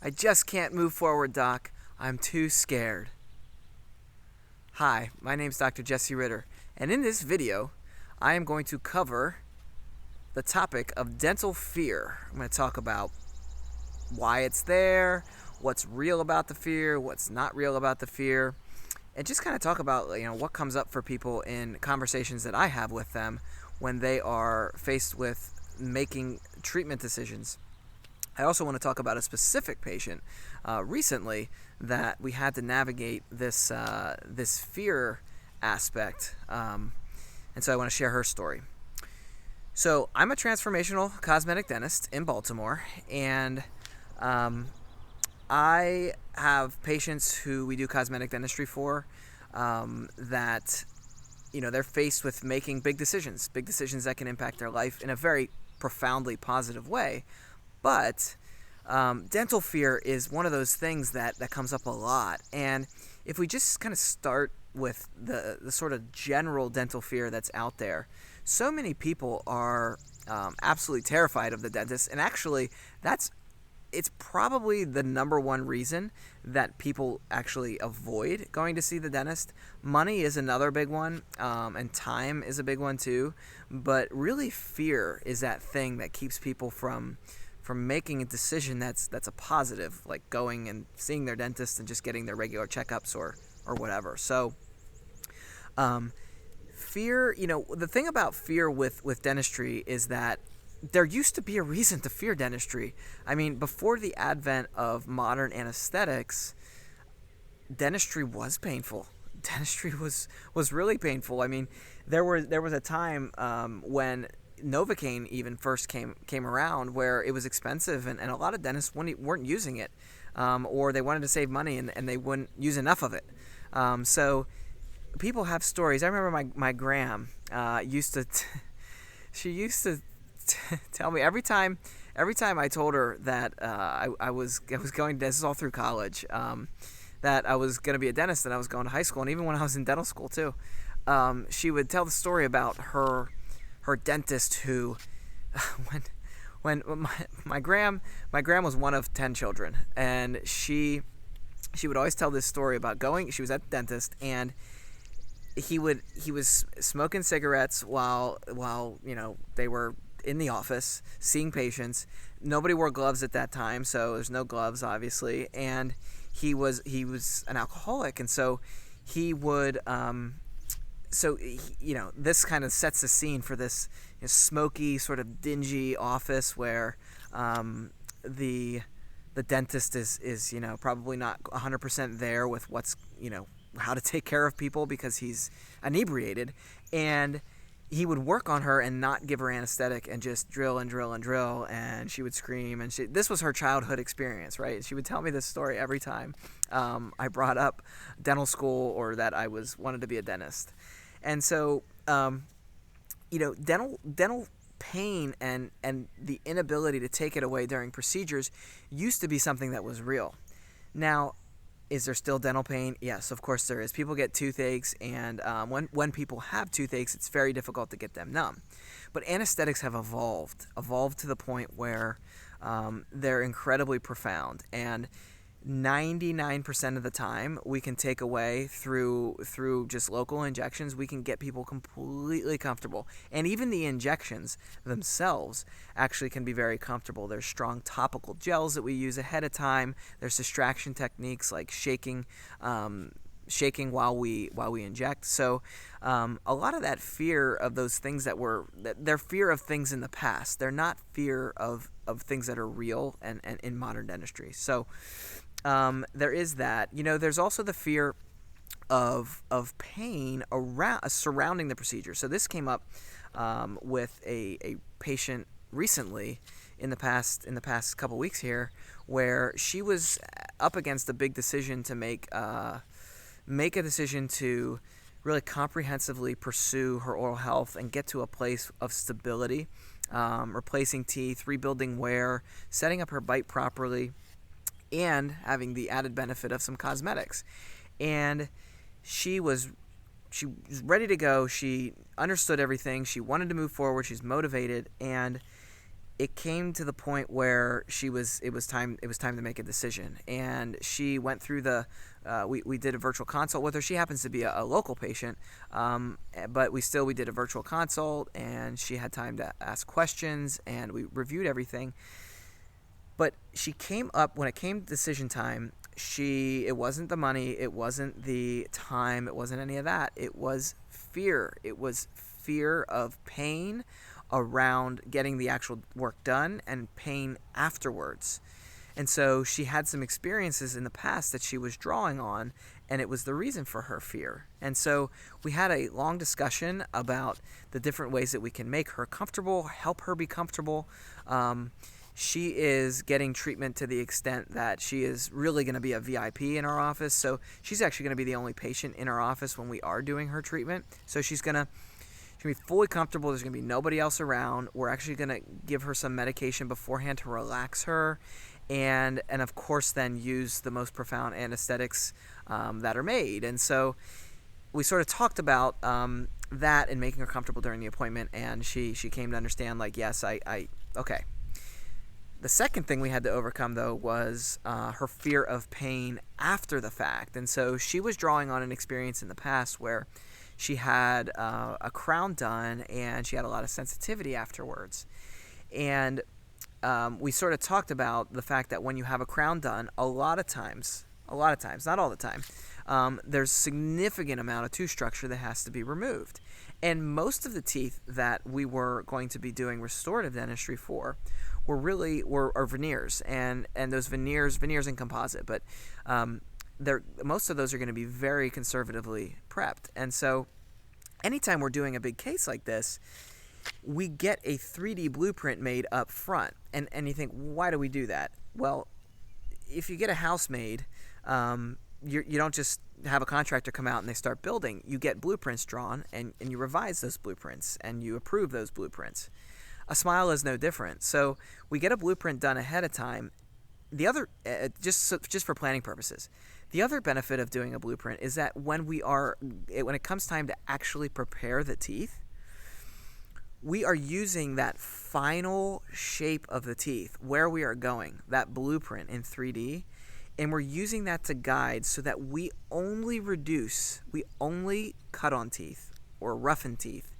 I just can't move forward, Doc. I'm too scared. Hi, my name's Dr. Jesse Ritter, and in this video, I am going to cover the topic of dental fear. I'm going to talk about why it's there, what's real about the fear, what's not real about the fear, and just kind of talk about what comes up for people in conversations that I have with them when they are faced with making treatment decisions. I also want to talk about a specific patient recently that we had to navigate this fear aspect, and so I want to share her story. So I'm a transformational cosmetic dentist in Baltimore, and I have patients who we do cosmetic dentistry for that they're faced with making big decisions that can impact their life in a very profoundly positive way. But dental fear is one of those things that comes up a lot. And if we just kind of start with the sort of general dental fear that's out there, so many people are absolutely terrified of the dentist. And actually, it's probably the number one reason that people actually avoid going to see the dentist. Money is another big one, and time is a big one too. But really, fear is that thing that keeps people from making a decision that's a positive, like going and seeing their dentist and just getting their regular checkups or whatever. So fear, the thing about fear with dentistry is that there used to be a reason to fear dentistry. I mean, before the advent of modern anesthetics, dentistry was painful. Dentistry was really painful. I mean, there was a time when novocaine even first came around, where it was expensive, and a lot of dentists weren't using it, or they wanted to save money and they wouldn't use enough of it. So people have stories. I remember my gram used to she used to tell me every time I told her that I was going, this is all through college, that I was going to be a dentist, and I was going to high school, and even when I was in dental school too, she would tell the story about her dentist who, when my gram was one of 10 children, and she would always tell this story about she was at the dentist, and he was smoking cigarettes while they were in the office seeing patients. Nobody wore gloves at that time, so there's no gloves obviously, and he was an alcoholic, and so he would this kind of sets the scene for this smoky, sort of dingy office where the dentist is probably not 100% there with what's how to take care of people because he's inebriated, and he would work on her and not give her anesthetic and just drill and drill and drill, and she would scream, and this was her childhood experience, right? She would tell me this story every time I brought up dental school or that I wanted to be a dentist. And so dental pain and the inability to take it away during procedures used to be something that was real. Now, is there still dental pain? Yes, of course there is. People get toothaches, and when people have toothaches, it's very difficult to get them numb. But anesthetics have evolved to the point where they're incredibly profound, and 99% of the time we can take away through just local injections. We can get people completely comfortable, and even the injections themselves actually can be very comfortable. There's strong topical gels that we use ahead of time. There's distraction techniques like shaking while we inject. So a lot of that fear of those things they're fear of things in the past. They're not fear of things that are real and in modern dentistry. So there is that. There's also the fear of pain surrounding the procedure. So this came up with a patient recently in the past couple weeks here, where she was up against a big decision to make a decision to really comprehensively pursue her oral health and get to a place of stability, replacing teeth, rebuilding wear, setting up her bite properly, and having the added benefit of some cosmetics. And she was ready to go. She understood everything. She wanted to move forward. She's motivated. And it came to the point where it was time to make a decision, and she went through we did a virtual consult with her. She happens to be a local patient, but we did a virtual consult, and she had time to ask questions, and we reviewed everything. But she came up, when it came to decision time, it wasn't the money, it wasn't the time, it wasn't any of that. It was fear. It was fear of pain around getting the actual work done and pain afterwards. And so she had some experiences in the past that she was drawing on, and it was the reason for her fear. And so we had a long discussion about the different ways that we can make her comfortable, help her be comfortable. She is getting treatment to the extent that she is really going to be a VIP in our office. So she's actually going to be the only patient in our office when we are doing her treatment. So she's going to be fully comfortable. There's going to be nobody else around. We're actually going to give her some medication beforehand to relax her. And of course then use the most profound anesthetics that are made. And so we sort of talked about that and making her comfortable during the appointment. And she came to understand, like, yes, okay. The second thing we had to overcome, though, was her fear of pain after the fact. And so she was drawing on an experience in the past where she had a crown done, and she had a lot of sensitivity afterwards. And we sort of talked about the fact that when you have a crown done, a lot of times, not all the time, there's a significant amount of tooth structure that has to be removed. And most of the teeth that we were going to be doing restorative dentistry for were veneers, and those veneers and composite, but most of those are going to be very conservatively prepped. And so anytime we're doing a big case like this, we get a 3D blueprint made up front. And you think, why do we do that? Well, if you get a house made, you don't just have a contractor come out and they start building. You get blueprints drawn, and you revise those blueprints, and you approve those blueprints. A smile is no different. So we get a blueprint done ahead of time. The other, just for planning purposes, the other benefit of doing a blueprint is that when it comes time to actually prepare the teeth, we are using that final shape of the teeth, where we are going, that blueprint in 3D, and we're using that to guide so that we only cut on teeth or roughen teeth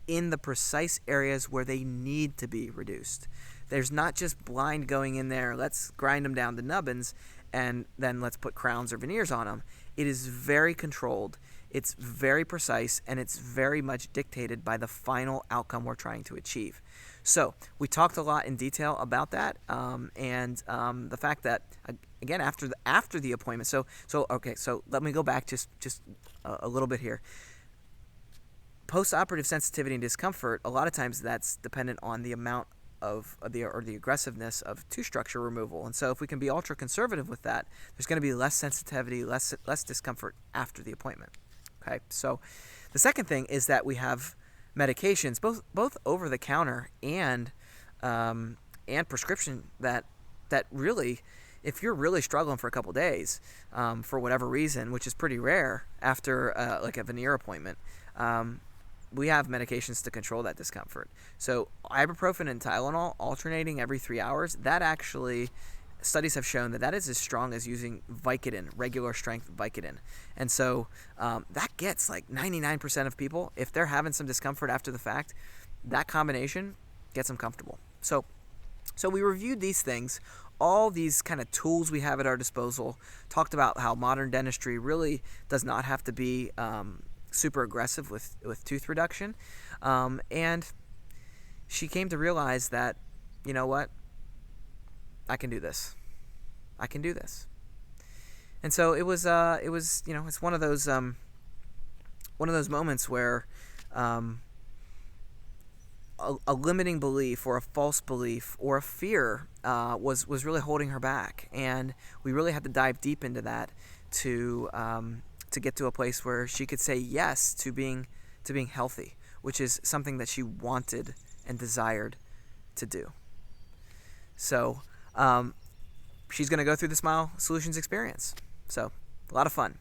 in the precise areas where they need to be reduced. There's not just blind going in there, let's grind them down to nubbins, and then let's put crowns or veneers on them. It is very controlled, it's very precise, and it's very much dictated by the final outcome we're trying to achieve. So we talked a lot in detail about that, and the fact that, again, after the appointment. So let me go back just a little bit here. Post-operative sensitivity and discomfort, a lot of times that's dependent on the amount of the aggressiveness of tooth structure removal. And so if we can be ultra conservative with that, there's going to be less sensitivity, less discomfort after the appointment. Okay, so the second thing is that we have medications, both over the counter and prescription, that really, if you're really struggling for a couple days for whatever reason, which is pretty rare after like a veneer appointment, we have medications to control that discomfort. So ibuprofen and Tylenol alternating every 3 hours, that actually, studies have shown that is as strong as using Vicodin, regular strength Vicodin. And so that gets like 99% of people, if they're having some discomfort after the fact, that combination gets them comfortable. So we reviewed these things, all these kind of tools we have at our disposal, talked about how modern dentistry really does not have to be super aggressive with tooth reduction, and she came to realize that, you know what, I can do this. And so it was it's one of those moments where a limiting belief or a false belief or a fear was really holding her back, and we really had to dive deep into that to get to a place where she could say yes to being healthy, which is something that she wanted and desired to do. So she's going to go through the Smile Solutions experience. So a lot of fun.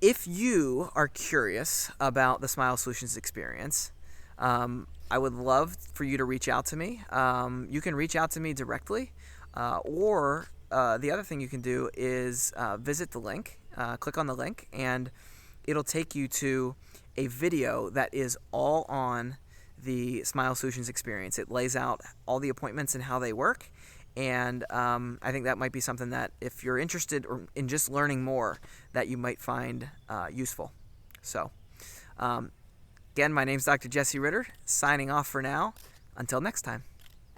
If you are curious about the Smile Solutions experience, I would love for you to reach out to me. You can reach out to me directly, or the other thing you can do is visit the link, click on the link, and it'll take you to a video that is all on the Smile Solutions experience. It lays out all the appointments and how they work. And I think that might be something that, if you're interested in just learning more, that you might find useful. So, again, my name's Dr. Jesse Ritter, signing off for now. Until next time.